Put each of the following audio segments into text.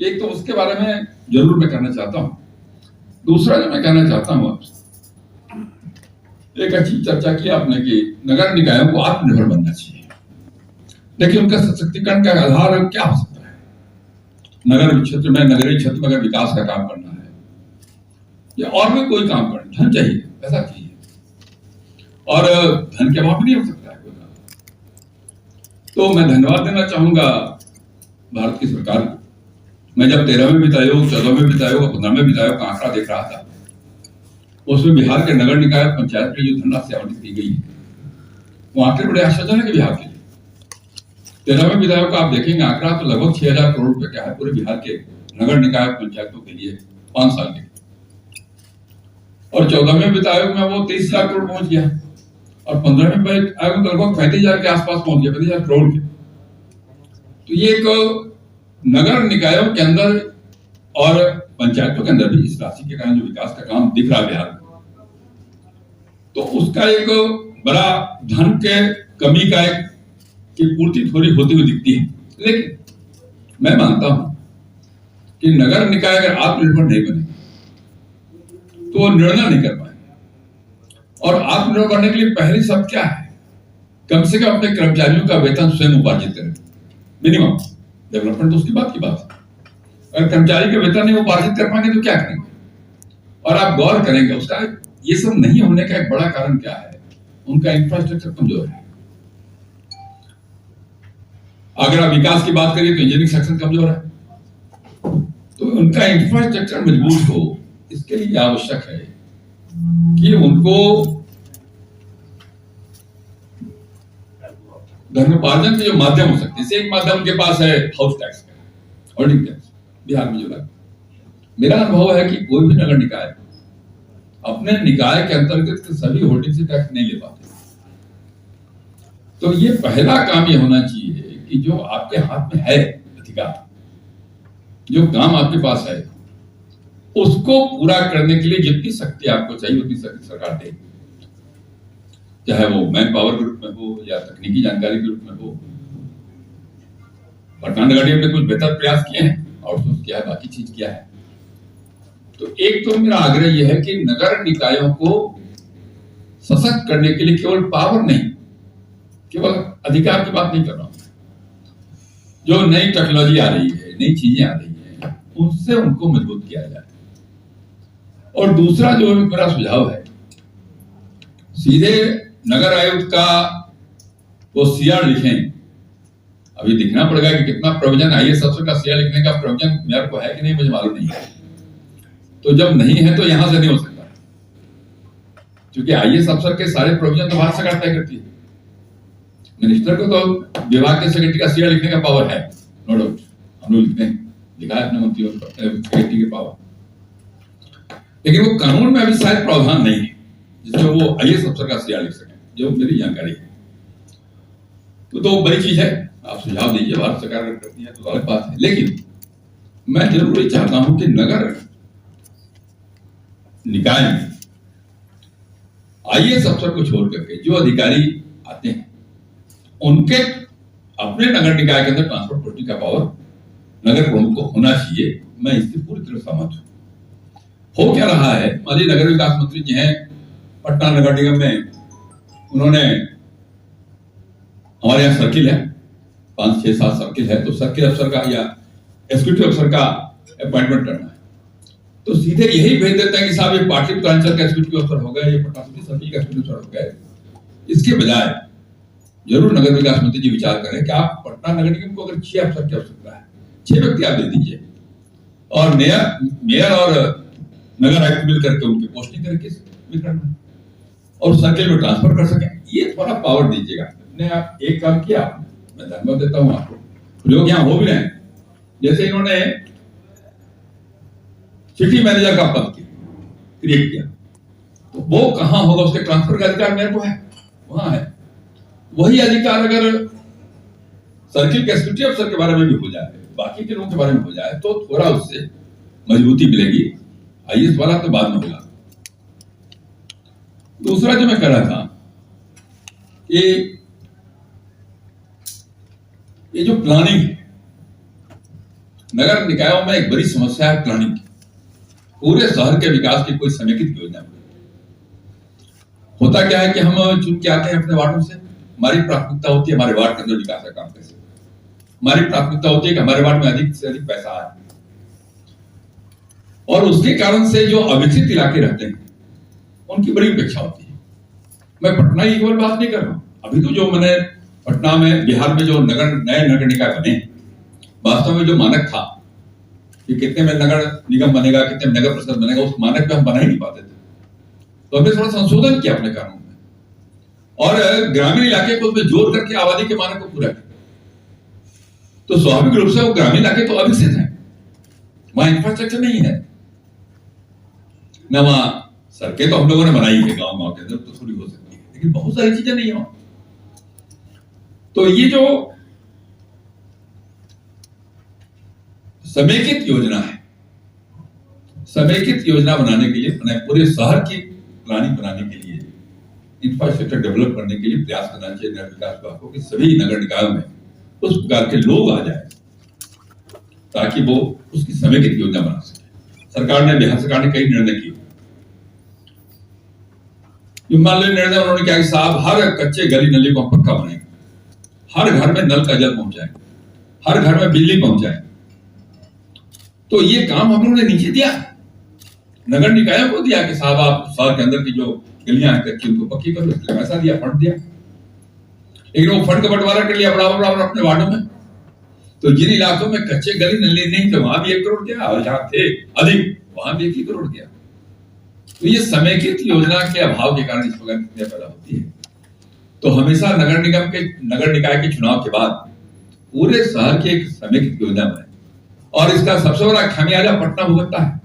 एक तो उसके बारे में जरूर मैं कहना चाहता हूं। दूसरा जो मैं कहना चाहता हूं आपसे, एक अच्छी चर्चा की आपने कि नगर निकायों को आत्मनिर्भर बनना चाहिए। देखिए, उनका सशक्तिकरण का आधार क्या हो सकता है? नगरीय क्षेत्र में अगर विकास का काम करना है या और भी कोई काम करना, धन चाहिए, पैसा चाहिए, और धन के अभाव भी नहीं हो सकता है कोई काम। तो मैं धन्यवाद देना चाहूंगा भारत की सरकार को। मैं जब 13वें वित्त आयोग, 14वें वित्त आयोग और 15वें वित्त आयोग का आंकड़ा देख रहा था, उसमें बिहार के नगर निकाय पंचायत के जो धनराशि आवंटित की गई है, वो आंकड़े बड़े आश्चर्यजनक है बिहार के लिए। 13वें वित्त आयोग का आप देखेंगे आंकड़ा तो लगभग 6,000 करोड़ रुपए का है पूरे बिहार के नगर निकाय पंचायतों के लिए 5 साल के। और 14वें वित्त आयोग में वो 23,000 करोड़ पहुंच गया, और 15वें वित्त आयोग में लगभग 35,000 के आसपास पहुंच गया, 35,000 करोड़ के। तो ये एक नगर निकायों के अंदर और पंचायतों के अंदर भी इस राशि के कारण जो विकास का काम दिख रहा है बिहार में, तो उसका एक बड़ा धन के कमी का एक की पूर्ति थोड़ी होती हुई दिखती है। लेकिन मैं मानता हूं कि नगर निकाय अगर आत्मनिर्भर नहीं बने तो वो निर्णय नहीं कर पाएंगे। और आत्मनिर्भर बनने के लिए पहली शर्त क्या है? कम से कम अपने कर्मचारियों का वेतन स्वयं उपार्जित करें, मिनिमम। डेवलपमेंट तो उसकी बात की बात है। अगर कर्मचारी के वेतन नहीं उपार्जित कर पाएंगे तो क्या करेंगे? और आप गौर करेंगे उसका ये सब नहीं होने का एक बड़ा कारण क्या है? उनका इंफ्रास्ट्रक्चर कमजोर है। अगर आप विकास की बात करिए तो इंजीनियरिंग सेक्शन कमजोर है। तो उनका इंफ्रास्ट्रक्चर मजबूत हो, इसके लिए आवश्यक है कि उनको धनोपार्जन के जो माध्यम हो सकते हैं, एक माध्यम उनके पास है हाउस टैक्स का, होल्डिंग टैक्स बिहार में जो लगा। मेरा अनुभव है कि कोई भी नगर निकाय अपने निकाय के अंतर्गत के सभी होल्डिंग से टैक्स नहीं ले पाते। तो ये पहला काम ये होना चाहिए कि जो आपके हाथ में है अधिकार, जो काम आपके पास है, उसको पूरा करने के लिए जितनी शक्ति आपको चाहिए उतनी शक्ति सरकार दे, चाहे वो मैन पावर के रूप में हो या तकनीकी जानकारी के रूप में हो। पटना नगर निगम ने कुछ बेहतर प्रयास किए हैं, आउटसोर्स किया है, बाकी चीज किया है। तो एक तो मेरा आग्रह यह है कि नगर निकायों को सशक्त करने के लिए केवल पावर नहीं, केवल अधिकार की बात नहीं कर रहा हूं, जो नई टेक्नोलॉजी आ रही है, नई चीजें आ रही है, उनसे उनको मजबूत किया जाए। और दूसरा जो मेरा सुझाव है, सीधे नगर आयुक्त का वो सीआर लिखें। अभी देखना पड़ेगा कि कितना प्रोविजन आईएएस अफसर का सीआर लिखने का प्रोविजन मेयर को है कि नहीं, मुझे मालूम नहीं है। तो जब नहीं है तो यहां से नहीं हो सकता, क्योंकि आईएएस अफसर के सारे प्रोविजन तो भारत सरकार तय करती है। मिनिस्टर को तो विभाग के सेक्रेटरी का सीआर लिखने का पावर है, नो डाउट, हम लोग लिखते हैं, लिखा है अपने मंत्रियों सेक्रेटरी के पावर। लेकिन वो कानून में अभी शायद प्रावधान नहीं है जिसमें वो आईएएस अफसर का सीआर लिख सके, जो मेरी जानकारी है। तो बड़ी चीज है, आप सुझाव दीजिए, भारत सरकार अगर करती है तो अलग बात है। लेकिन मैं जरूर ये चाहता हूं कि नगर निकाय में आईएएस अफसर को छोड़ करके जो अधिकारी आते हैं उनके अपने नगर निकाय के अंदर ट्रांसफर पोस्टिंग का पावर नगर प्रमुख को होना चाहिए। मैं इससे पूरी तरह सहमत हूं। हो क्या रहा है, माननीय नगर विकास मंत्री जी हैं पटना नगर निगम में, उन्होंने हमारे यहाँ सर्किल है, 5, 6, 7 सर्किल है, तो सर्किल अफसर का या एग्जीक्यूटिव अफसर का अपॉइंटमेंट करना है तो सीधे यही भेज देते हैं कि साहब ये पाटलिपुत्रांचल का एग्जीक्यूटिव अफसर हो गए, ये पटना सिटी सर्किल का एग्जीक्यूटिव अफसर हो गए। इसके बजाय जरूर नगर विकास मंत्री जी विचार करें कि आप पटना नगर निगम को अगर 6 अफसर की आवश्यकता है, 6 व्यक्ति आप दे दीजिए, और मेयर और नगर आयुक्त मिल करके उनकी पोस्टिंग तरीके से करना और सर्किल में ट्रांसफर कर सकें। ये थोड़ा पावर दीजिएगा। आप एक काम किया, मैं धन्यवाद देता हूं आपको, प्रयोग यहां हो भी रहे हैं। जैसे इन्होंने सिटी मैनेजर का पद क्रिएट किया, तो वो कहां होगा, उसके ट्रांसफर का अधिकार मेरे को है, वहां है। वही अधिकार अगर सर्किल के एग्जीक्यूटिव अफसर के बारे में भी हो जाए, बाकी के लोगों के बारे में हो जाए, तो थोड़ा उससे मजबूती मिलेगी। आईएएस वाला तो बाद में होगा। दूसरा जो मैं कह रहा था, ये जो प्लानिंग है, नगर निकायों में एक बड़ी समस्या है प्लानिंग की। पूरे शहर के विकास की कोई समेकित योजना नहीं। होता क्या है कि हम चुन के आते हैं अपने वार्डों से, हमारी प्राथमिकता होती है हमारे वार्ड के अंदर विकास का काम कैसे, हमारी प्राथमिकता होती है कि हमारे वार्ड में अधिक से अधिक पैसा आए, और उसके कारण से जो अविकसित इलाके रहते हैं उनकी बड़ी उपेक्षा होती है। मैं पटना की केवल बात नहीं कर रहा हूं, अभी तो जो मैंने पटना में, बिहार में जो नए नगर निकाय बने, वास्तव में जो मानक था कि कितने में नगर निगम बनेगा, कितने में नगर परिषद बनेगा, उस मानक पे हम बना ही नहीं पाते थे। तो हमने थोड़ा संशोधन किया अपने कानून में, और ग्रामीण इलाके को उसमें जोड़ करके आबादी के मानक को पूरा किया। तो स्वाभाविक रूप से वो ग्रामीण इलाके तो अविकसित हैं, वहां इंफ्रास्ट्रक्चर नहीं है ना, वहां सड़कें तो हम लोगों ने बनाई है गांव गांव के अंदर, तो थोड़ी हो सकती है, लेकिन बहुत सारी चीजें नहीं है। तो ये जो समेकित योजना है, समेकित योजना बनाने के लिए, पूरे शहर की प्लानिंग बनाने के लिए, इंफ्रास्ट्रक्चर डेवलप करने के लिए प्रयास करना चाहिए नगर विकास विभाग को कि सभी नगर निकायों में उस प्रकार के लोग आ जाए ताकि वो उसकी समेकित योजना बना सके। सरकार ने, बिहार सरकार ने कई निर्णय किए। मान लो निर्णय उन्होंने क्या कि साहब हर कच्चे गली नली को पक्का बनाएंगे, हर घर में नल का जल पहुंचाएंगे, हर घर में बिजली पहुंचाएंगे। तो ये काम हम लोगों ने नीचे दिया, नगर निकायों को दिया कि साहब आप शहर के अंदर की जो गलियां हैं कच्ची उनको पक्की करो, इसलिए पैसा दिया, फंड दिया। लेकिन वो फंड का बंटवारा कर लिया बराबर बराबर अपने वार्डों में। तो जिन इलाकों में कच्चे गली नली नहीं थे वहां भी 1 करोड़ दिया, और जहां थे अधिक वहां भी 1 करोड़ दिया। तो ये समेकित योजना के अभाव के कारण इस प्रकार की पैदा होती है। तो हमेशा नगर निकाय के चुनाव के बाद पूरे शहर की एक समेकित योजना बने, और इसका सबसे बड़ा खामियाजा पटना भुगतता है।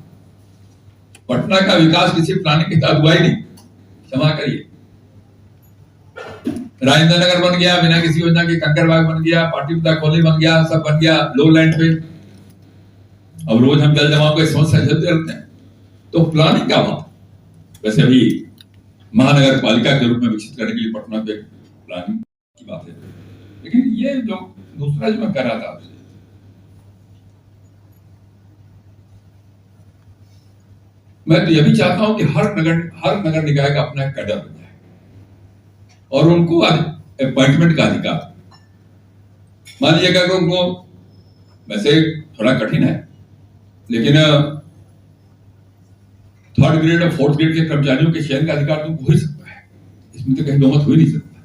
पटना का विकास किसी प्लानिंग के तहत हुआ ही नहीं, क्षमा करिए। राजेंद्र नगर बन गया बिना किसी योजना के, कंकरबाग बन गया, पाटलिपुत्रा कॉलोनी बन गया, सब बन गया लो लैंड पे। अब रोज हम जल जमाव की समस्या झेलते रहते हैं। तो प्लानिंग का अभाव। वैसे अभी महानगर पालिका के रूप में विकसित करने के लिए पटना पे प्लानिंग की बात है, लेकिन ये जो दूसरा जो मैं कह रहा था आपसे, मैं तो यह भी चाहता हूं कि हर नगर निकाय का अपना एक कैडर बन जाए और उनको अपॉइंटमेंट का अधिकार। मान लीजिएगा कि उनको, वैसे थोड़ा कठिन है, लेकिन 3rd ग्रेड और 4th ग्रेड के कर्मचारियों के चयन का अधिकार तो हो ही सकता है, इसमें तो कहीं दोमत हो ही नहीं सकता।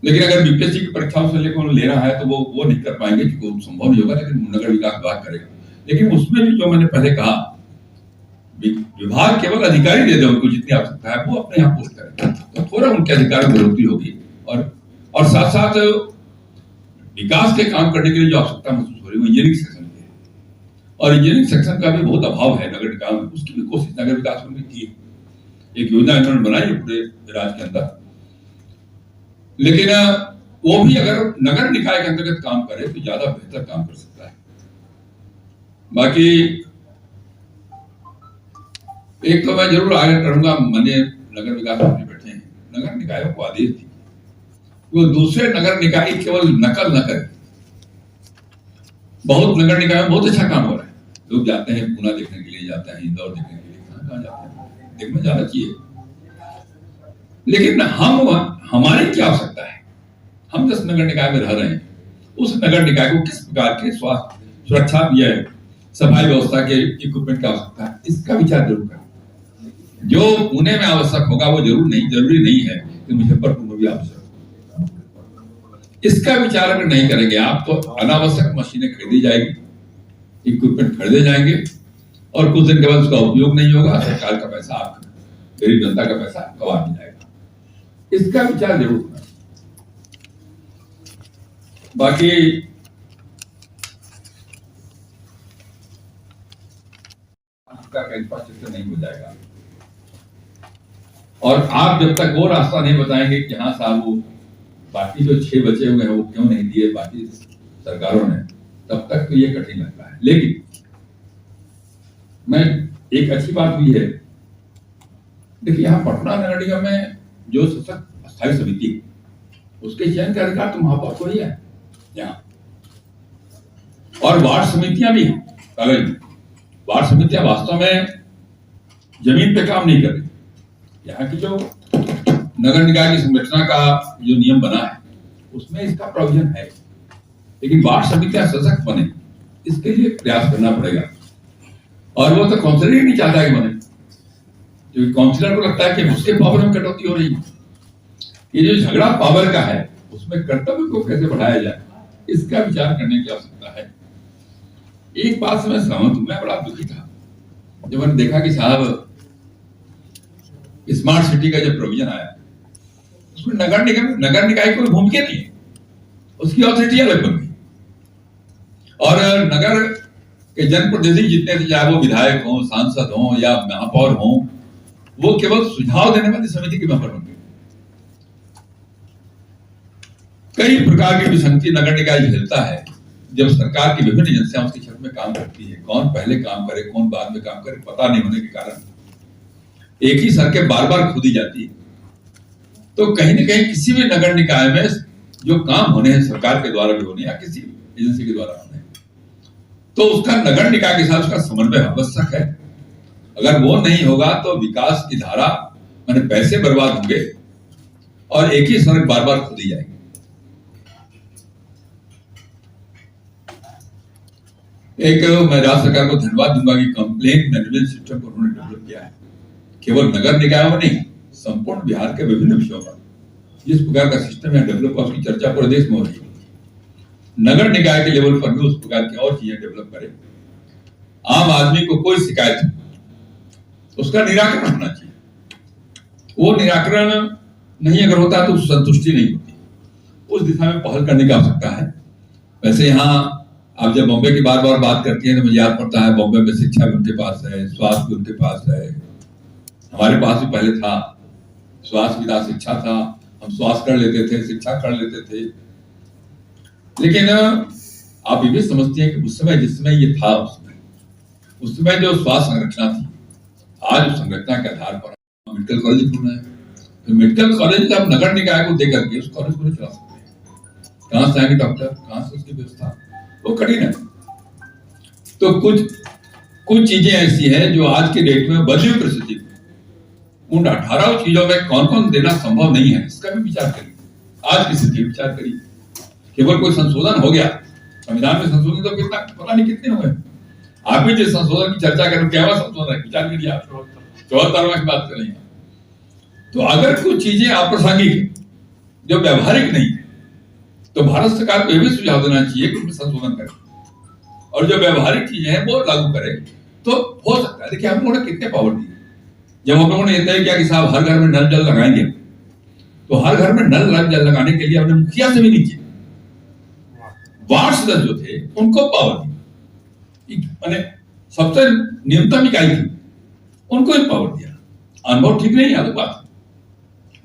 लेकिन अगर बीपीएससी की परीक्षाओं से लेकर ले रहा है तो वो नहीं कर पाएंगे क्योंकि वो संभव नहीं होगा, लेकिन नगर विकास विभाग करेगा। लेकिन उसमें भी जो मैंने पहले कहा, विभाग केवल अधिकारी दे दे उनको जितनी आवश्यकता है, वो अपने यहाँ पोस्ट करें, तो थोड़ा उनके अधिकार में बढ़ोतरी होगी, और साथ साथ विकास के काम करने के लिए जो आवश्यकता महसूस हो रही है वो इंजीनियरिंग सेक्शन की है, और इंजीनियरिंग सेक्शन का भी बहुत अभाव है नगर निकाय में। उसकी भी कोशिश नगर विकास में की है, एक योजना इन्होंने बनाई है पूरे राज्य के अंदर, लेकिन वो भी अगर नगर निकाय के अंतर्गत काम करे तो ज्यादा बेहतर काम कर सकता है। बाकी एक तो मैं जरूर आग्रह करूंगा, मैंने नगर विकास मंत्री बैठे हैं, नगर निकायों को आदेश दी वो दूसरे नगर निकाय केवल नकल न करे। बहुत नगर निकाय में बहुत अच्छा काम हो रहा है, लोग जाते हैं पूना देखने के लिए, जाते हैं इंदौर देखने के लिए, कहां जाते हैं, देखने जाना चाहिए। लेकिन हमारी क्या आवश्यकता है, हम जिस नगर निकाय में रह रहे हैं उस नगर निकाय को किस प्रकार के स्वास्थ्य सुरक्षा या सफाई व्यवस्था के इक्विपमेंट की आवश्यकता है, इसका विचार जरूर करें। जो पुणे में आवश्यक होगा वो जरूरी नहीं है कि मुजफ्फरपुर में भी आवश्यक हो। इसका विचार अगर नहीं करेंगे आप तो अनावश्यक मशीनें खरीदी जाएगी, इक्विपमेंट खरीदे जाएंगे, और कुछ दिन के बाद उसका उपयोग नहीं होगा, सरकार का पैसा, आपका गरीब जनता का पैसा गवा भी जाएगा। इसका विचार जरूर करना। बाकी इंफ्रास्ट्रक्चर नहीं हो जाएगा, और आप जब तक वो रास्ता नहीं बताएंगे कि हाँ साहब वो बाकी जो 6 बचे हुए हैं वो क्यों नहीं दिए बाकी सरकारों ने, तब तक तो ये कठिन लगता है। लेकिन मैं एक अच्छी बात भी है, देखिए यहाँ पटना नगर निगम में जो सशक्त स्थायी समिति उसके चयन का अधिकार तो महापौर को ही है यहाँ, और वार्ड समितियां भी हैं कागज में। वार्ड समितियां वास्तव में जमीन पे काम नहीं कर रही। यहाँ की जो नगर निकाय की संरचना का जो नियम बना है उसमें इसका प्रोविजन है, लेकिन वार्ड समितियां सशक्त बने इसके लिए प्रयास करना पड़ेगा। और वो तो काउंसिलर ही नहीं चाहता है कि बने, क्योंकि काउंसिलर को लगता है कि उसके पावर में कटौती हो रही है। ये जो झगड़ा पावर का है उसमें कर्तव्य को कैसे बढ़ाया जाए इसका विचार करने की आवश्यकता है। एक बात से मैं सहमत हूं, मैं बड़ा दुखी था जब मैंने देखा कि साहब स्मार्ट सिटी का जो प्रोविजन आया उसमें नगर निकाय कोई भूमिका नहीं है, उसकी अथॉरिटी अलग बन गई। और नगर के जनप्रतिनिधि जितने थे, चाहे वो विधायक हो, सांसद हो या महापौर हो, वो केवल सुझाव देने वाली समिति के मेंबर बन गए। कई प्रकार की विसंगति नगर निकाय झेलता है जब सरकार की विभिन्न एजेंसियां उसके क्षेत्र में काम करती है। कौन पहले काम करे, कौन बाद में काम करे, पता नहीं होने के कारण एक ही सड़कें बार बार खोदी जाती है। तो कहीं न कहीं किसी भी नगर निकाय में जो काम होने हैं सरकार के द्वारा भी होने या किसी एजेंसी के द्वारा होने, तो उसका नगर निकाय के साथ उसका समन्वय आवश्यक है। अगर वो नहीं होगा तो विकास की धारा माने पैसे बर्बाद होंगे और एक ही सड़क बार बार खोदी जाएगी। एक मैं राज्य सरकार को धन्यवाद दूंगा कि कंप्लेंट मैनेजमेंट सिस्टम को उन्होंने डेवलप किया है, केवल नगर निकायों में नहीं, संपूर्ण बिहार के विभिन्न विषयों पर जिस प्रकार का सिस्टम है डेवलप हुआ उसकी चर्चा पूरे देश में हो रही है। नगर निकाय के लेवल पर भी उस प्रकार की और चीजें डेवलप करें। आम आदमी को कोई शिकायत हो उसका निराकरण होना चाहिए, वो निराकरण नहीं अगर होता तो संतुष्टि नहीं होती, उस दिशा में पहल करने की आवश्यकता है। वैसे यहाँ आप जब बॉम्बे की बार बार बात करती हैं तो मुझे याद पड़ता है बॉम्बे में शिक्षा भी उनके पास है, स्वास्थ्य भी उनके पास है, हमारे पास भी पहले था, स्वास्थ्य भी था, शिक्षा था, हम स्वास्थ्य कर लेते थे, शिक्षा कर लेते थे। लेकिन आप ये भी समझते हैं कि उस समय जिस समय ये था उस समय जो स्वास्थ्य संरचना थी, आज उस संरचना के आधार पर मेडिकल कॉलेज खुलना है, तो मेडिकल कॉलेज आप नगर निकाय को दे करके उस कॉलेज को नहीं चला सकते हैं। कहां से आएंगे डॉक्टर, कहां से उसकी व्यवस्था, वो कठिन है। तो कुछ चीजें ऐसी हैं जो आज के डेट में बदली हुई परिस्थिति उन 18 चीजों में कौन कौन देना संभव नहीं है इसका भी विचार करिए। आज की स्थिति विचार करिए। केवल कोई संशोधन हो गया, संविधान में संशोधन तो कितना पता नहीं कितने हुए, आप भी जिस संशोधन की चर्चा करें क्या संशोधन है विचार करिए आप, 74वां की बात करेंगे। तो अगर कुछ चीजें अप्रासंगिक है जो व्यवहारिक नहीं है तो भारत सरकार को यह भी सुझाव देना चाहिए कि उसमें संशोधन करें और जो व्यवहारिक चीजें हैं वो लागू करें तो हो सकता है। देखिए हम लोगों ने कितने पावर दिए, जब हम लोगों ने ये तय किया कि साहब हर घर में नल जल लगाएंगे, तो हर घर में नल जल लगाने के लिए हमने मुखिया से भी नीचे वार्ड सदस्य जो थे उनको पावर दी, मैंने सबसे न्यूनतम इकाई थी उनको ही पावर दिया। अनुभव ठीक नहीं अलग बात,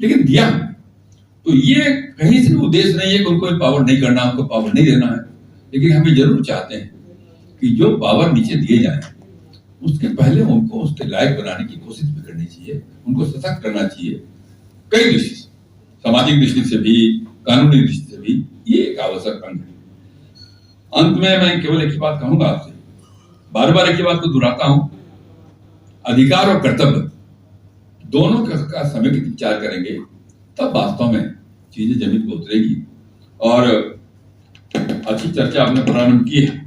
लेकिन दिया। तो ये कहीं से उद्देश्य नहीं है कि उनको पावर नहीं करना, उनको पावर नहीं देना है, लेकिन हमें जरूर चाहते हैं कि जो पावर नीचे दिए जाए उसके पहले उनको उसके लायक बनाने की कोशिश भी करनी चाहिए, उनको सशक्त करना चाहिए कई दृष्टि से, सामाजिक दृष्टि से भी, कानूनी दृष्टि से भी। ये एक आवश्यक अंग है। अंत में मैं केवल एक ही बात कहूंगा आपसे, बार बार एक ही बात को दोहराता हूं, अधिकार और कर्तव्य दोनों का समेकित विचार करेंगे तब वास्तव में चीजें जमीन पर उतरेगी। और अच्छी चर्चा आपने प्रारंभ की है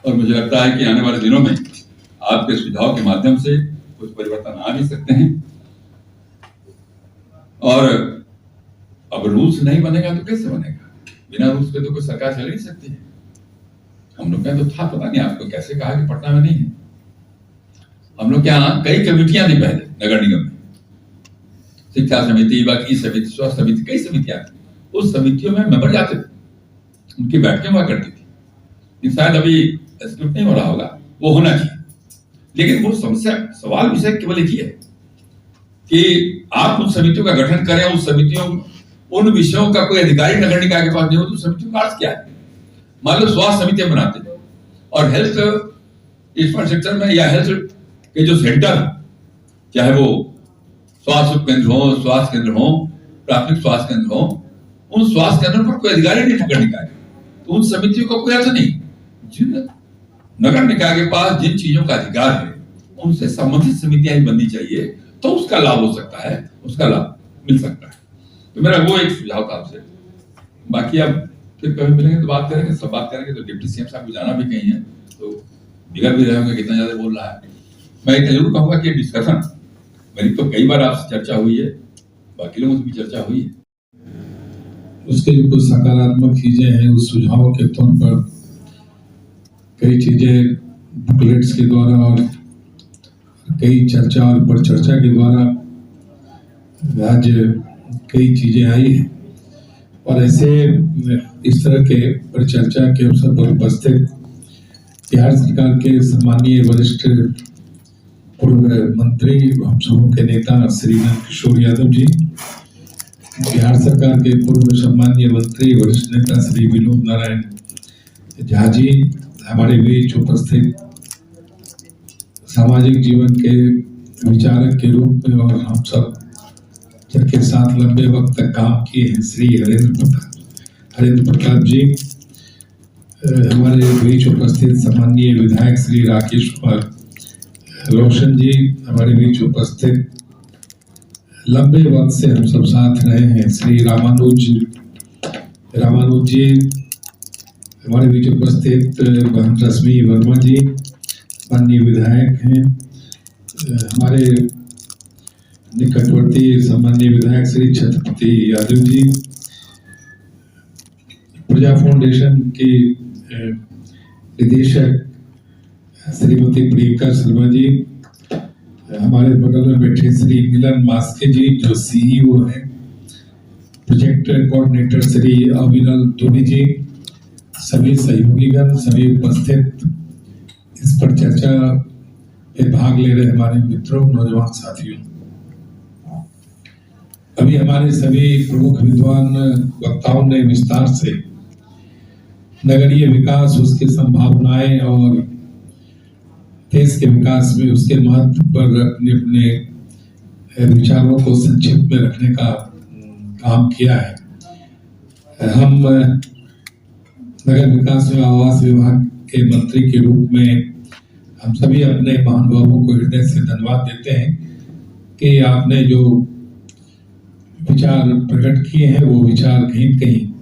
और मुझे लगता है कि आने वाले दिनों में आपके सुझाव के माध्यम से कुछ परिवर्तन आ भी सकते हैं। और अब रूल्स नहीं बनेगा तो कैसे बनेगा, बिना रूल्स के तो कोई सरकार चल नहीं सकती है। हम लोग क्या तो था, पता नहीं आपको कैसे कहा कि पटना में नहीं है। हम लोग क्या कई कमेटियां थी पहले नगर निगम में, शिक्षा समिति, बाकी समिति, स्वास्थ्य समिति, कई समितियां थी। उस समितियों में मेंबर जाते थे, उनकी बैठकें हुआ करती थी। शायद अभी स्क्रिप्ट नहीं हो रहा होगा, वो होना चाहिए। लेकिन वो समस्या सवाल विषय केवल एक ही है कि आप उन समितियों का गठन करें, उन समितियों उन विषयों का कोई अधिकारी नगर निकाय के पास नहीं हो तो समितियों का अर्थ क्या है। मान लो स्वास्थ्य समितियां बनाते हैं और हेल्थ इंफ्रास्ट्रक्चर में या हेल्थ के जो सेंटर, चाहे वो स्वास्थ्य केंद्र हो, स्वास्थ्य केंद्र हो, प्राथमिक स्वास्थ्य केंद्र हो, उन स्वास्थ्य केंद्रों पर कोई अधिकारी नहीं नगर निकाय, तो उन समितियों का कोई अर्थ नहीं। जिन नगर निकाय के पास जिन चीजों का अधिकार है उनसे संबंधित समितियां ही बननी चाहिए, तो उसका लाभ हो सकता है, उसका लाभ मिल सकता है। तो मेरा वो एक सुझाव था आपसे। बाकी अब फिर कभी मिलेंगे तो बात करेंगे, सब बात करेंगे। तो डिप्टी सीएम साहब को जाना भी कहीं है, तो बिगड़ भी रहे होंगे कितना ज्यादा बोल रहा है। मैं इतना जरूर कहूंगा कि डिस्कशन मेरी तो कई बार आपसे चर्चा हुई है, बाकी लोगों से भी चर्चा हुई है। उसके जो कुछ सकारात्मक चीजें हैं उस सुझाव के तौर पर कई चीजें बुकलेट्स के द्वारा और कई चर्चा और परिचर्चा के द्वारा आज कई चीजें आई हैं। और ऐसे इस तरह के परिचर्चा के अवसर पर उपस्थित बिहार सरकार के सम्मानीय वरिष्ठ पूर्व मंत्री हम सबों के नेता श्री नंदकिशोर यादव जी, बिहार सरकार के पूर्व सम्मानीय मंत्री वरिष्ठ नेता श्री विनोद नारायण झा जी, हमारे बीच उपस्थित सामाजिक जीवन के विचारक के रूप में और हम सब जिनके साथ लंबे वक्त तक काम किए हैं श्री हरेंद्र प्रताप जी, हमारे बीच उपस्थित सम्मानीय विधायक श्री राकेश कुमार रोशन जी, हमारे बीच उपस्थित लंबे वक्त से हम सब साथ रहे हैं श्री रामानुज जी, हमारे बीच उपस्थित बहन रश्मि वर्मा जी, माननीय विधायक हैं, हमारे निकटवर्ती सम्मानीय विधायक श्री छत्रपति यादव जी, प्रजा फाउंडेशन की निदेशक श्रीमती प्रियंका शर्मा जी, हमारे बगल में बैठे श्री मिलन मास्के जी जो सीईओ हैं, प्रोजेक्ट कोऑर्डिनेटर श्री अविनल धोनी जी, सभी सहयोगीगण, सभी उपस्थित इस पर चर्चा में भाग ले रहे हमारे मित्रों, नौजवान साथियों, अभी हमारे सभी प्रमुख विद्वान वक्ताओं ने विस्तार से नगरीय विकास, उसकी संभावनाएं और देश के विकास में उसके महत्व पर अपने अपने विचारों को संक्षिप्त में रखने का काम किया है। हम नगर विकास एवं आवास विभाग के मंत्री के रूप में हम सभी अपने महानुभावों को हृदय से धन्यवाद देते हैं कि आपने जो विचार प्रकट किए हैं वो विचार कहीं कहीं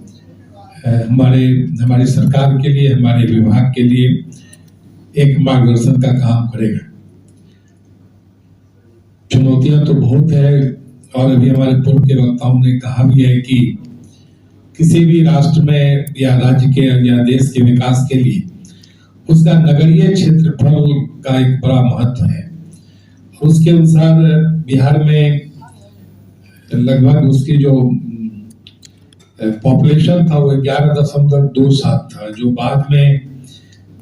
हमारी सरकार के लिए, हमारे विभाग के लिए एक मार्गदर्शन का काम करेगा। चुनौतियां तो बहुत है और अभी हमारे पूर्व के वक्ताओं ने कहा भी है कि किसी भी राष्ट्र में या राज्य के या देश के विकास के लिए उसका नगरीय क्षेत्रफल का एक बड़ा महत्व है। उसके अनुसार बिहार में लगभग उसकी जो पॉपुलेशन था वो 11.27 था, जो बाद में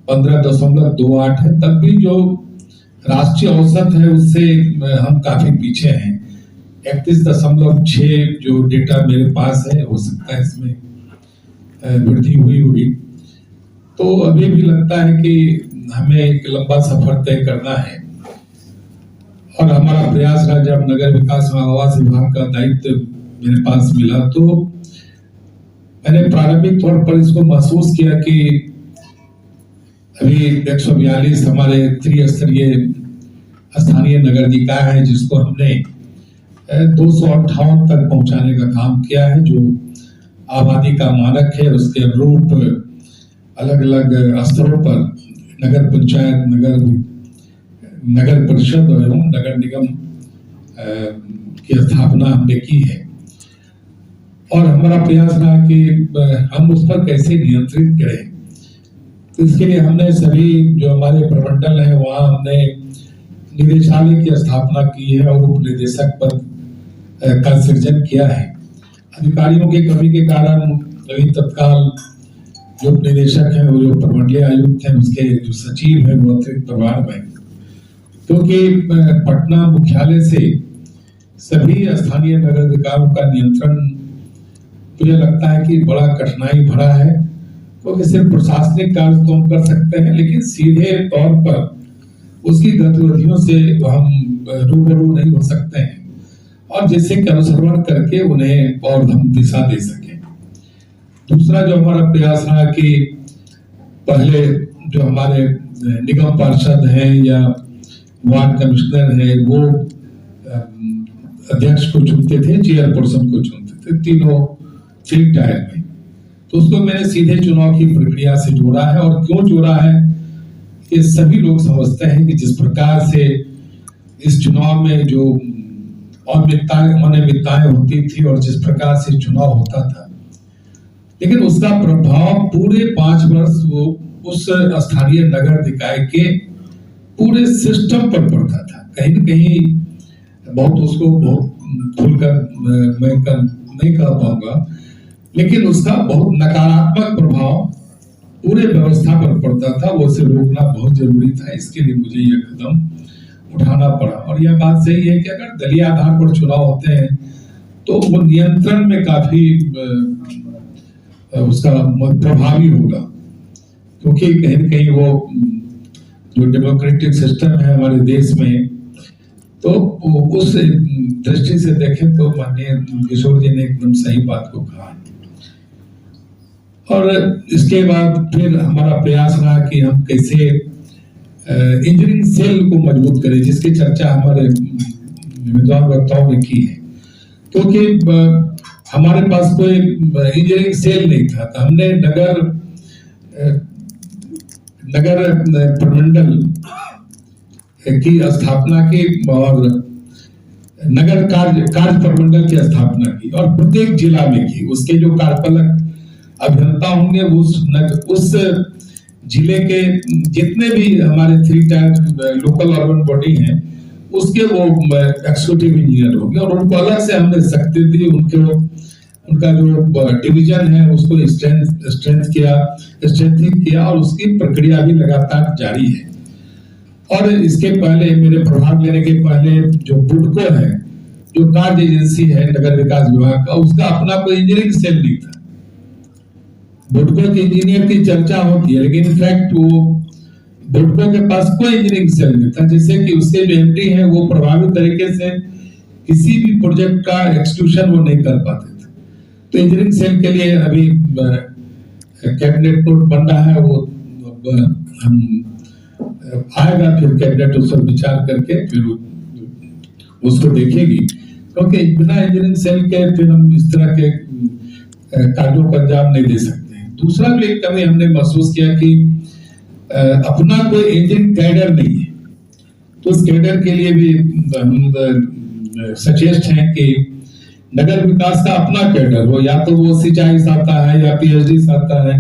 15.28 है। तब भी जो राष्ट्रीय औसत है उससे हम काफी पीछे हैं। 31.6 जो डेटा मेरे पास है, हो सकता है इसमें वृद्धि हुई होगी। तो अभी भी लगता है कि हमें एक लंबा सफर तय करना है और हमारा प्रयास रहा। जब नगर विकास एवं आवास विभाग का दायित्व मेरे पास मिला तो मैंने प्रारंभिक तौर पर इसको महसूस किया कि अभी 142 हमारे त्रिस्तरीय स्थानीय नगर निकाय है, जिसको हमने 258 तक पहुंचाने का काम किया है। जो आबादी का मानक है उसके अनुरूप अलग अलग स्तरों पर नगर पंचायत, नगर परिषद एवं नगर निगम की स्थापना हमने की है और हमारा प्रयास रहा कि हम उस पर कैसे नियंत्रित करें। तो इसके लिए हमने सभी जो हमारे प्रमंडल है वहाँ हमने निदेशालय की स्थापना की है और उप निदेशक पद का सृजन किया है। अधिकारियों की कमी के कारण अभी तत्काल जो उप निदेशक है वो जो प्रमंडलीय आयुक्त है उसके जो सचिव है वो अतिरिक्त प्रभार में, क्योंकि पटना मुख्यालय से सभी स्थानीय नगर निकायों का नियंत्रण मुझे लगता है कि बड़ा कठिनाई भरा है, क्योंकि सिर्फ प्रशासनिक कार्य तो हम कर सकते हैं लेकिन सीधे तौर पर उसकी गतिविधियों से हम रूबरू नहीं हो सकते हैं और जिससे कि अनुसरण करके उन्हें और हम दिशा दे सकें। दूसरा जो हमारा प्रयास रहा कि पहले जो हमारे निगम पार्षद हैं या वार्ड कमिश्नर हैं वो अध्यक्ष को चुनते थे, चेयरपर्सन को चुनते थे, तीनों 3 टायर में। तो उसको मैंने सीधे चुनाव की प्रक्रिया से जोड़ा है। और क्यों जोड़ा है, ये सभी लोग समझते हैं कि जिस प्रकार से इस चुनाव में जो अनियमितताएं होती थी और जिस प्रकार से चुनाव होता था, लेकिन उसका प्रभाव पूरे 5 वर्ष वो उस स्थानीय नगर निकाय के पूरे सिस्टम पर पड़ता था। कहीं न कहीं उसको बहुत खुलकर मैं नहीं कह पाऊंगा, लेकिन उसका बहुत नकारात्मक प्रभाव पूरे व्यवस्था पर पड़ता था। वो उसे रोकना बहुत जरूरी था। इसके लिए मुझे यह कदम उठाना पड़ा। और यह बात सही है कि अगर दलीय आधार पर चुनाव होते हैं तो वो नियंत्रण में काफी उसका प्रभावी होगा, क्योंकि कहीं न कहीं वो जो डेमोक्रेटिक सिस्टम है हमारे देश में, तो उस दृष्टि से देखें तो माननीय किशोर जी ने एकदम सही बात को कहा। और इसके बाद फिर हमारा प्रयास रहा कि हम कैसे इंजीनियरिंग सेल को मजबूत करें, जिसकी चर्चा हमारे विद्वान वक्ताओं ने की है। क्योंकि हमारे पास कोई इंजीनियरिंग सेल नहीं था, तो हमने नगर प्रमंडल की स्थापना की और नगर कार्य प्रमंडल की स्थापना की और प्रत्येक जिला में की। उसके जो कार्यपालक अभियंता होंगे उस जिले के जितने भी हमारे 3 टायर लोकल अर्बन बॉडी हैं उसके वो एक्जीक्यूटिव इंजीनियर होंगे और उनको अलग से हमने शक्ति दी। उनका जो डिवीजन है उसको स्ट्रेंथ किया और उसकी प्रक्रिया भी लगातार जारी है। और इसके पहले मेरे प्रभाग लेने के पहले जो बुडको है, जो कार्य एजेंसी है नगर विकास विभाग का, उसका अपना कोई इंजीनियरिंग सेल नहीं था। बुडको के इंजीनियर की चर्चा होती है, लेकिन इनफैक्ट वो बुडको के पास कोई इंजीनियरिंग सेल नहीं था, जिससे कि उसके जो एमडी हैं वो प्रभावी तरीके से किसी भी प्रोजेक्ट का एक्सक्यूशन वो नहीं कर पाते थे। तो इंजीनियरिंग सेल के लिए अभी कैबिनेट नोट बन रहा है, वो हम आएगा, फिर कैबिनेट उस पर विचार करके फिर उसको देखेगी। क्योंकि बिना इंजीनियरिंग सेल के फिर हम इस तरह के कार्यों को अंजाम नहीं दे सकते हैं। दूसरा भी एक कमी हमने महसूस किया कि अपना कोई इंजीनियरिंग कैडर नहीं है, तो उस कैडर के लिए भी हम सचेष्ट हैं कि नगर विकास का अपना कैडर हो, या तो वो सिंचाई से आता है या पीएचडी से आता है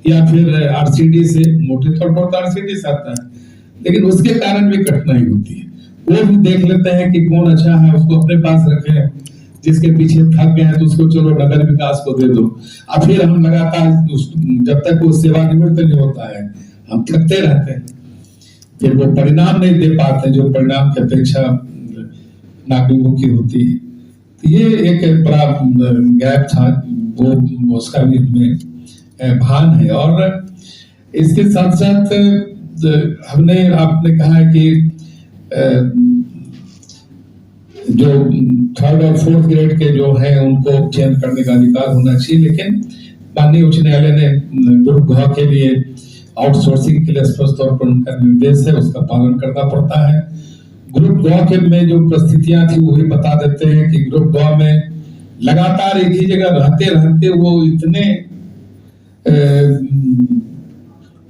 या फिर आरसीडी से, मोटे तौर पर आरसीडी से आता है, लेकिन उसके कारण भी कठिनाई होती है। वो भी देख लेते हैं कि कौन अच्छा है उसको अपने पास रखें, जिसके पीछे थक गए हैं तो उसको चलो नगर विकास को दे दो। अब फिर हम लगातार जब तक वो सेवानिवृत्त नहीं होता है हम थकते रहते हैं, फिर वो परिणाम नहीं दे पाते जो परिणाम की अपेक्षा नागरिकों की होती है। तो ये एक बड़ा गैप था, वो उसका भी हमें भान है। और इसके साथ साथ आपने कहा है कि जो 3rd और 4th ग्रेड के जो है उनको चयन करने का अधिकार होना चाहिए, लेकिन माननीय उच्च न्यायालय ने ग्रुप घ के लिए आउटसोर्सिंग के लिए स्पष्ट तौर पर उनका निर्देश है, उसका पालन करना पड़ता है। ग्रुप घ के में जो परिस्थितियां थी वही बता देते हैं कि ग्रुप घ में लगातार एक ही जगह रहते वो इतने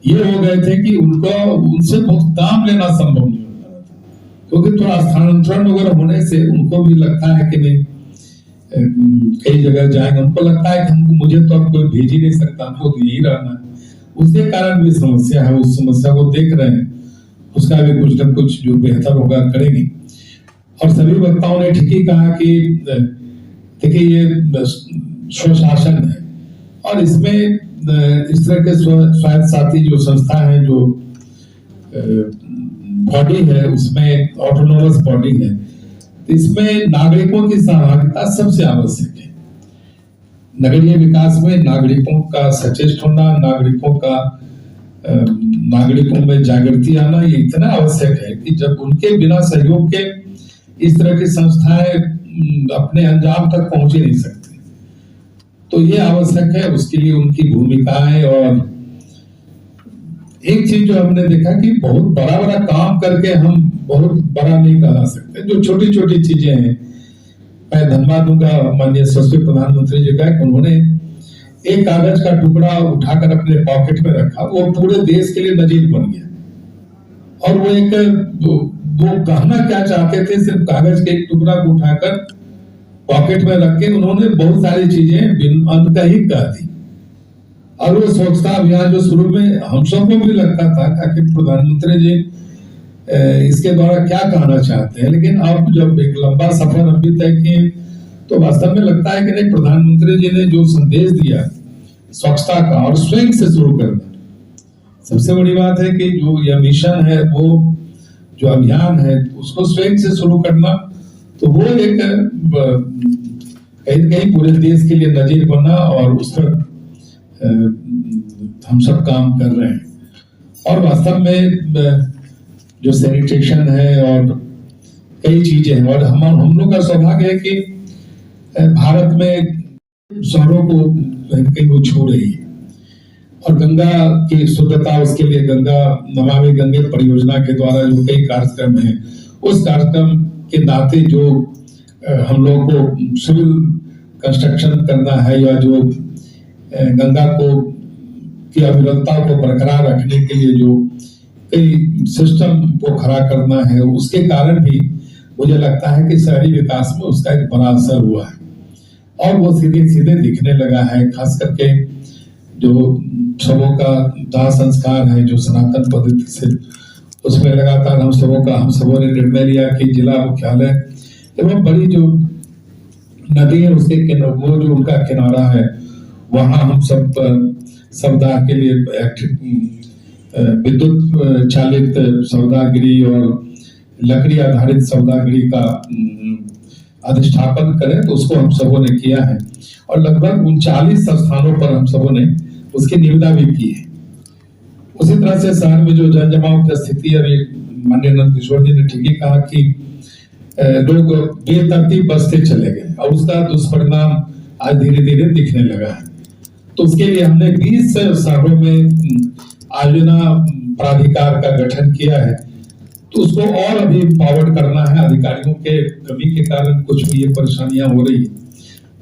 ये हो गए थे कि उनसे बहुत काम लेना संभव नहीं होता था, क्योंकि थोड़ा स्थानांतरण वगैरह होने से उनको भी लगता है कि नहीं कई जगह जाएंगे, उनको लगता है कि मुझे तो अब कोई भेज ही नहीं सकता, हमको तो यही रहना है। उसके कारण भी समस्या है, उस समस्या को देख रहे हैं, उसका भी कुछ न कुछ जो बेहतर होगा करेंगे। और सभी वक्ताओं ने ठीक ही कहा कि देखिए ये स्वशासन है और इसमें इस तरह के स्वायत्त साथी जो संस्था है, जो बॉडी है, उसमें ऑटोनोमस बॉडी है, इसमें नागरिकों की सहभागिता सबसे आवश्यक है। नगरीय विकास में नागरिकों का सचेत होना, नागरिकों में जागृति आना, ये इतना आवश्यक है कि जब उनके बिना सहयोग के इस तरह की संस्थाएं अपने अंजाम तक पहुंच ही नहीं सकती। तो ये आवश्यक है, उसके लिए उनकी भूमिकाएं। और एक चीज जो हमने देखा कि बहुत बड़ा बड़ा काम करके हम बहुत बड़ा नहीं करा सकते, जो छोटी छोटी चीजें हैं। मैं धन्यवाद दूंगा माननीय यशस्वी प्रधानमंत्री जी का, उन्होंने एक कागज का टुकड़ा उठाकर अपने पॉकेट में रखा, वो पूरे देश के लिए नजीर बन गया। और वो कहना क्या चाहते थे, सिर्फ कागज के एक टुकड़ा को उठाकर पॉकेट में रख के उन्होंने बहुत सारी चीजें बिन अंत का ही कह दी। और वो स्वच्छता अभियान जो शुरू में हम सबको भी लगता था कि प्रधानमंत्री जी इसके द्वारा क्या कहना चाहते हैं, लेकिन अब जब एक लंबा सफर हम भी तय किए तो वास्तव में लगता है कि नहीं, प्रधानमंत्री जी ने जो संदेश दिया स्वच्छता का और स्वयं से शुरू करना, सबसे बड़ी बात है कि जो यह मिशन है, वो जो अभियान है उसको स्वयं से शुरू करना, तो वो एक कहीं कहीं पूरे देश के लिए नजीर बना और उस पर हम सब काम कर रहे हैं। और वास्तव में जो सैनिटेशन है और कई चीजें हैं, और हम लोग का सौभाग्य है कि भारत में शहरों को कहीं वो छू रही है। और गंगा की शुद्धता, उसके लिए गंगा नमामि गंगे परियोजना के द्वारा जो कई कार्यक्रम है, उस कार्यक्रम के नाते जो हम लोग को सिविल कंस्ट्रक्शन करना है या जो गंगा को की अविरलता को बरकरार रखने के लिए जो कई सिस्टम को खड़ा करना है, उसके कारण भी मुझे लगता है कि शहरी विकास में उसका एक बड़ा असर हुआ है और वो सीधे सीधे दिखने लगा है। खास करके जो सबों का दाह संस्कार है, जो सनातन पद्धति से, उसमें लगातार हम सबों ने निर्णय लिया कि जिला मुख्यालय एवं बड़ी जो नदी है उसके वो जो उनका किनारा है, वहां हम सब सौदा के लिए विद्युत चालित सौदागिरी और लकड़ी आधारित सौदागिरी का अधिष्ठापन करें, तो उसको हम सबों ने किया है और लगभग 39 स्थानों पर हम सबों ने उसकी निविदा भी की है। उसी तरह से शहर में जो जनजमाव की स्थिति, अभी माननीय नंद किशोर जी ने ठीक ही कहा कि लोग बेतरतीब बसते चले गए और उसका दुष्परिणाम आज धीरे धीरे दिखने लगा है। तो उसके लिए हमने 20 शहरों में आयोजना प्राधिकार का गठन किया है, तो उसको और अभी पावर करना है। अधिकारियों के कमी के कारण कुछ भी ये परेशानियां हो रही है,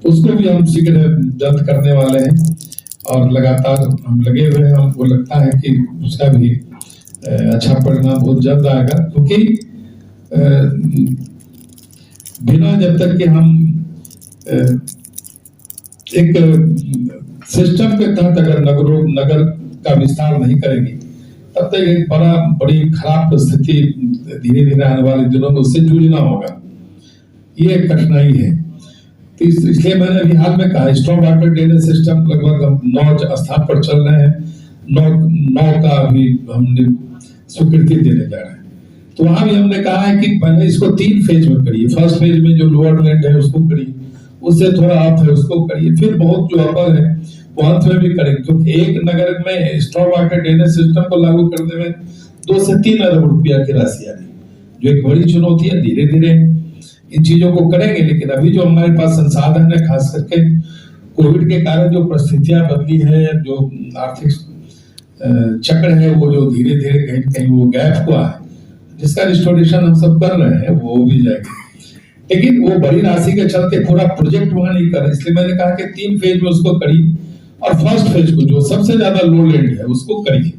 तो उसको भी हम शीघ्र जल्द करने वाले हैं और लगातार हम लगे हुए हैं। हमको लगता है कि उसका भी अच्छा परिणाम बहुत जल्द आएगा, क्योंकि बिना जब तक कि हम एक सिस्टम के तहत अगर नगर का विस्तार नहीं करेंगे, तब तक एक बड़ी खराब स्थिति धीरे धीरे आने वाले दिनों में उससे जूझना होगा। ये एक कठिनाई है। तो इसलिए मैंने अभी हाल में कहा, स्ट्रॉन्ग वाटर ड्रेनेज सिस्टम लगभग 9 स्थान पर चल रहे हैं। 9 का अभी हमने स्वीकृति देने जा रहे हैं। तो वहां भी हमने कहा है कि पहले इसको 3 फेज में करिए। फर्स्ट फेज में जो लोअर लैंड है उसको करिए, उससे थोड़ा अप है उसको करिए, फिर बहुत जो अपर है वो अंत में भी करेंगे, क्योंकि एक नगर में स्ट्रॉन्ग वाटर ड्रेनेज सिस्टम को लागू करने में 2 से 3 अरब रुपया की राशि आ रही, जो एक बड़ी चुनौती है। धीरे धीरे इन चीजों को करेंगे, लेकिन अभी जो हमारे पास संसाधन है, खास करके कोविड के कारण जो परिस्थितियां बदली है, जो आर्थिक चक्र है, वो जो धीरे धीरे कहीं कहीं वो गैप हुआ है, जिसका रिस्टोरेशन हम सब कर रहे हैं, वो भी जाएगा। लेकिन वो बड़ी राशि के चलते पूरा प्रोजेक्ट वहां नहीं कर, इसलिए मैंने कहा कि 3 फेज में उसको करिए और फर्स्ट फेज को जो सबसे ज्यादा लो लैंड है उसको करिए।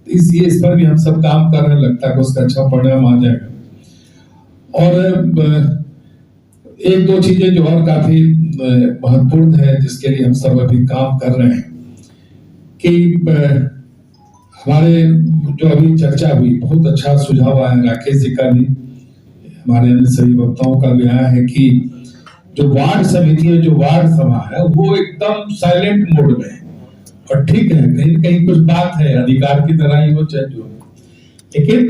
इस पर भी हम सब काम कर रहे हैं, लगता है उसका अच्छा परिणाम आ जाएगा। और 1-2 चीजें जो और काफी महत्वपूर्ण है, जिसके लिए हम सब अभी काम कर रहे हैं, कि हमारे जो अभी चर्चा हुई, बहुत अच्छा सुझाव आया राकेश जी का भी, हमारे अन्य सभी वक्ताओं का भी आया है कि जो वार्ड समिति है, जो वार्ड सभा है, वो एकदम साइलेंट मोड में है। और ठीक है, कहीं कहीं कुछ बात है, अधिकार की तरह ही वो चेंज हो, लेकिन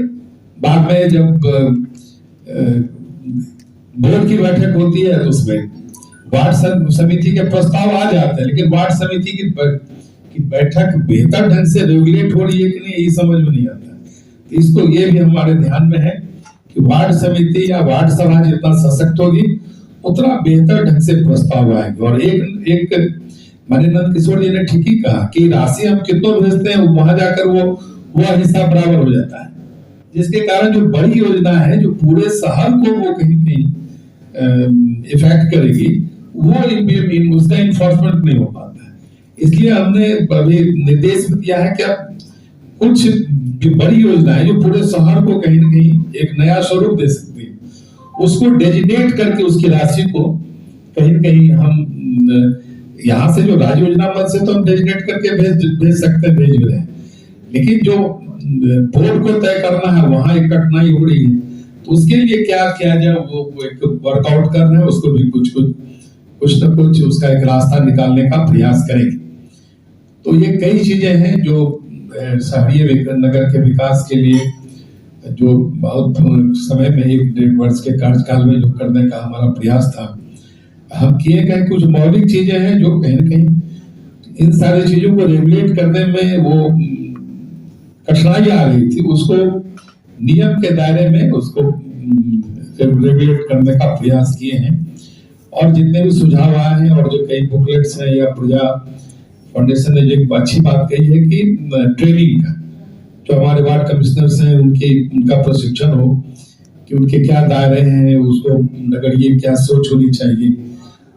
बाद में जब बोर्ड की बैठक होती है तो उसमें वार्ड समिति के प्रस्ताव आ जाते हैं, लेकिन वार्ड समिति की बैठक बेहतर ढंग से रेगुलेट हो रही है कि नहीं, ये समझ में नहीं आता। तो इसको ये भी हमारे ध्यान में है कि वार्ड समिति या वार्ड सभा जितना सशक्त होगी, उतना बेहतर ढंग से प्रस्ताव आएंगे। और एक माननीय नंद किशोर जी ने ठीक ही कहा कि राशि हम कितना भेजते हैं वहां जाकर वो हिस्सा बराबर हो जाता है, जिसके कारण जो बड़ी योजना है जो पूरे शहर को वो कहीं कहीं इफेक्ट करेगी, वो उसका इन्फोर्समेंट नहीं हो पाता है। इसलिए हमने अभी निर्देश दिया है कि अब कुछ जो बड़ी योजना है जो पूरे शहर को कहीं ना कहीं एक नया स्वरूप दे सकती है, उसको डेजिग्नेट करके उसकी राशि को कहीं न कहीं हम यहाँ से जो राज्य योजना मद से तो हम डेजिग्नेट करके भेज सकते हैं, भेज रहे हैं, लेकिन जो बोर्ड को तय करना है वहां एक कठिनाई हो रही है। तो उसके लिए क्या किया जाए वो एक वर्कआउट कर रहे हैं, उसको भी कुछ न कुछ उसका एक रास्ता निकालने का प्रयास करेंगे। तो ये कई चीजें हैं जो शहरी नगर के विकास के लिए जो बहुत समय में 1-1.5 वर्ष के कार्यकाल में जो करने का हमारा प्रयास था, हम किए गए कुछ मौलिक चीजें हैं जो कहीं न कहीं इन सारी चीजों को रेगुलेट करने में वो कठिनाई आ रही थी, उसको नियम के दायरे में उसको रेगुलेट करने का प्रयास किए हैं। और जितने भी सुझाव आए हैं और जो कई बुकलेट्स हैं या प्रजा फाउंडेशन ने जो अच्छी बात कही है कि ट्रेनिंग का जो हमारे वार्ड कमिश्नर्स हैं उनका प्रशिक्षण हो कि उनके क्या दायरे हैं, उसको नगरीय क्या सोच होनी चाहिए।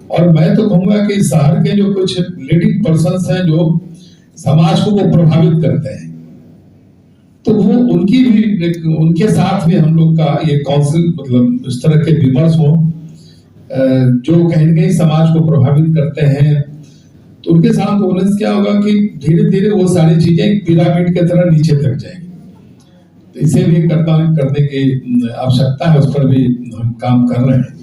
और मैं तो कहूंगा कि शहर के जो कुछ लीडिंग पर्सन्स हैं जो समाज को वो प्रभावित करते हैं, तो वो उनके साथ भी हम लोग का ये काउंसिल मतलब इस तरह के विमर्श हो जो कहीं न कहीं समाज को प्रभावित करते हैं, तो उनके साथ होने से क्या होगा कि धीरे धीरे वो सारी चीजें पिरामिड की तरह नीचे तक जाएंगी। तो इसे भी करने की आवश्यकता है, उस पर भी हम काम कर रहे हैं।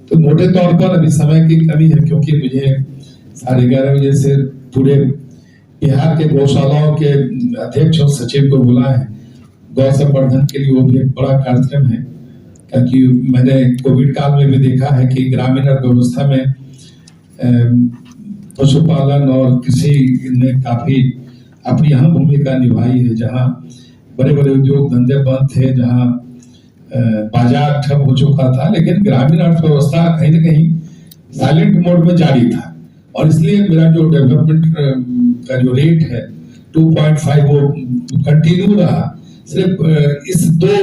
तो मोटे तौर पर अभी समय की कमी है क्योंकि मुझे 11:30 बजे से पूरे बिहार के गौशालाओं के अध्यक्ष और सचिव को बुलाए हैं गौ संवर्धन के लिए। वो भी एक बड़ा कार्यक्रम है क्योंकि मैंने कोविड काल में भी देखा है कि ग्रामीण अर्थव्यवस्था में पशुपालन और कृषि ने काफी अपनी अहम भूमिका निभाई है। जहाँ बड़े बड़े उद्योग धंधे बंद थे, जहाँ बाजार ठप हो चुका था, लेकिन ग्रामीण अर्थव्यवस्था कहीं न कहीं साइलेंट मोड में जारी था। और इसलिए मेरा जो डेवलपमेंट का जो रेट है 2.5 वो कंटिन्यू रहा सिर्फ इस 2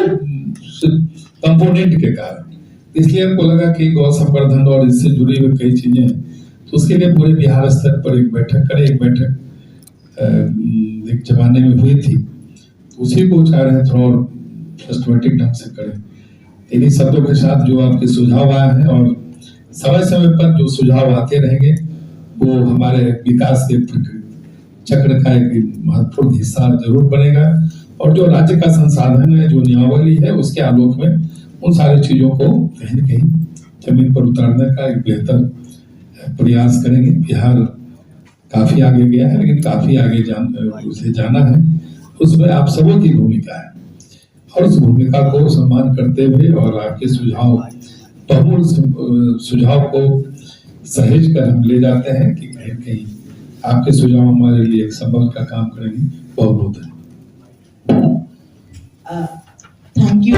कंपोनेंट के कारण। इसलिए हमको लगा कि गौ संवर्धन और इससे जुड़ी हुई कई चीजें हैं, तो उसके लिए पूरे बिहार स्तर पर एक बैठक करें। एक बैठक एक जमाने में हुई थी, उसी को चाह रहे थोड़ा और सिस्टमेटिक ढंग से करें। इन्हीं शब्दों के साथ जो आपके सुझाव आए हैं और समय समय पर जो सुझाव आते रहेंगे वो हमारे विकास के चक्र का एक महत्वपूर्ण हिस्सा जरूर बनेगा। और जो राज्य का संसाधन है, जो नियमावली है, उसके आलोक में उन सारी चीजों को कहीं न कहीं जमीन पर उतारने का एक बेहतर प्रयास करेंगे। बिहार काफी आगे गया है, लेकिन काफी आगे उसे जाना है, उसमें आप सबों की भूमिका है। और उस भूमिका को सम्मान करते हुए और आपके सुझाव को सहेज कर हम ले जाते हैं कि कहीं कहीं आपके सुझाव हमारे लिए एक संबल का काम करेंगे। बहुत बहुत थैंक यू।